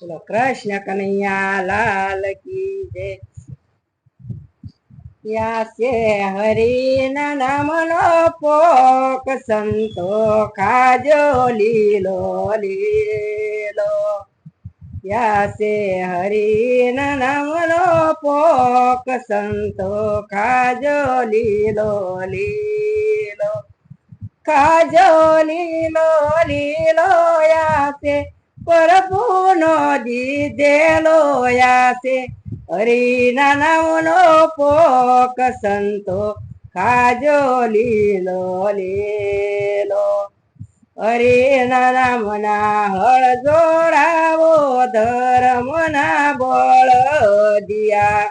બોલો કૃષ્ણ કનૈયા લાલ કી જય। યા છે હરિના નામનો પોક સંતો ખાજો લીલો લીલો। યા છે હરિના નામનો પોક સંતો ખાજો લીલો લીલો। ખાજો લીલો લીલો યા છે પ્રભુનો દીધેલો યા છે હરિના નામનો પોક સંતો ખાજો લીલો લીલો। હરિના નામના હળ જોડાવો ધર્મના બળ દિયા।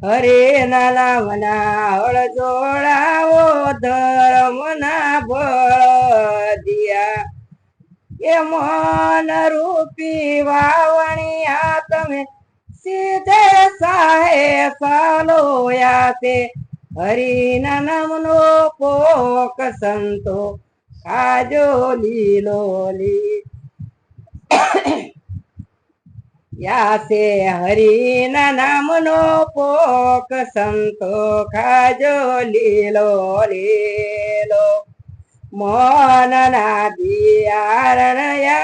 હરિના નામના હળ જોડાવો ધર્મના બળ દિયા। એ મન રૂપી વાવણિયા તમે સીધે સાહે સાલોયા છે હરિના નામનો પોક સંતો ખાજો લીલો યા છે હરિના નામનો પોક સંતો ખાજો લીલો લીલો। મનના બિયારણ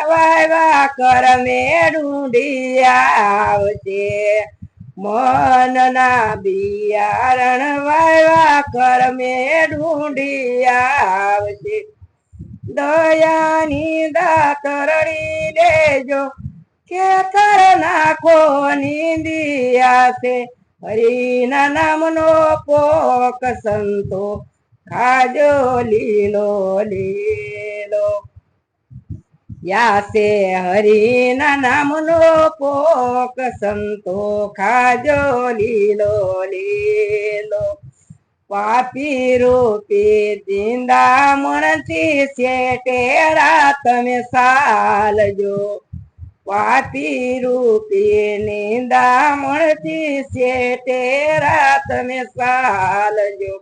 વાવ્યા કરમે ઢૂંઢિયા આવશે। મનના બિયારણ વાવ્યા કરમે ઢૂંઢિયા આવશે। દયાની દાતરડી લેજો ખેતર નાખો નીંદિયા છે હરિના નામનો પોક સંતો ખાજો લીલો લીલો। યા છે હરિના નામનો પોક સંતો ખાજો લીલો લીલો। પાપી રૂપી ચિંતામણથી શેટેરા તમે સાલજો। પાપી રૂપી નિંદામણથી શેટેરા તમે સાલજો।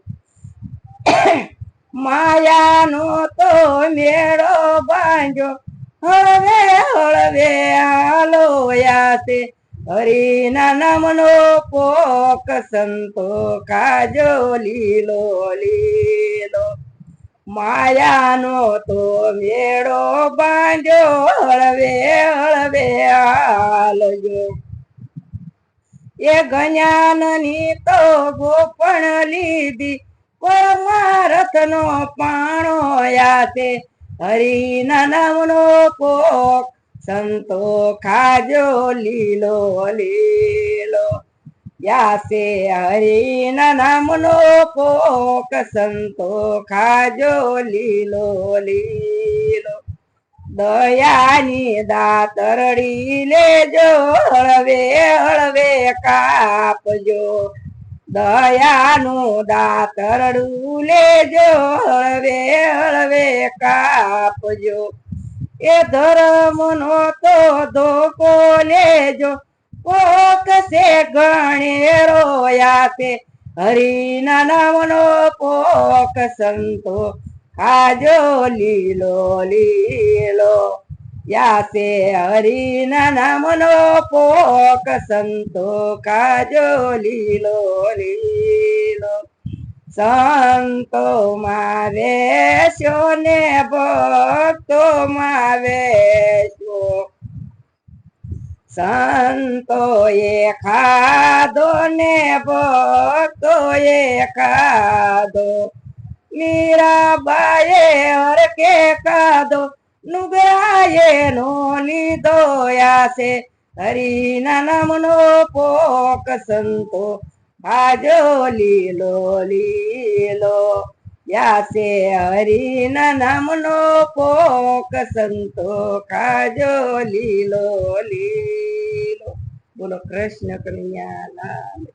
માયાનો તો મેળો બાંધ્યો હળવે હળવે હાલો યા છે હરિના નામનો પોક સંતો ખાજો લીલો લીલો। માયાનો તો મેળો બાંધ્યો હળવે હળવે હાલજો। એ જ્ઞાનની તો ગોપણ લીધી પરમાર્થનો પાણો યા છે હરિના નામનો પોક સંતો ખાજો લીલો લીલો। યા છે હરિના નામનો પોક સંતો ખાજો લીલો લીલો। દયાની દાતરડી લેજો હળવે હળવે કાપજો। દયાનું દાતરડું લેજો હળવે હળવે કાપજો। એ ધર્મનો તો ધોકો લેજો પોક છે ગણેરો યા છે હરિના નામનો પોક સંતો ખાજો લીલો લીલો। યા છે હરિના નામનો પોક સંતો ખાજો લીલો લીલો। સંતો માં વેશો ને ભક્તો માં વેશો। સંતો એ ખાધો ને ભક્તો એ ખાધો। મીરાબાએ હરકે ખાધો નુગરાએ નો લીધો યા છે હરિના નામનો પોક સંતો ખાજો લીલો લીલો। યા છે હરિના નામનો પોક સંતો ખાજો લીલો લીલો। બોલો કૃષ્ણ કનૈયા લાલ।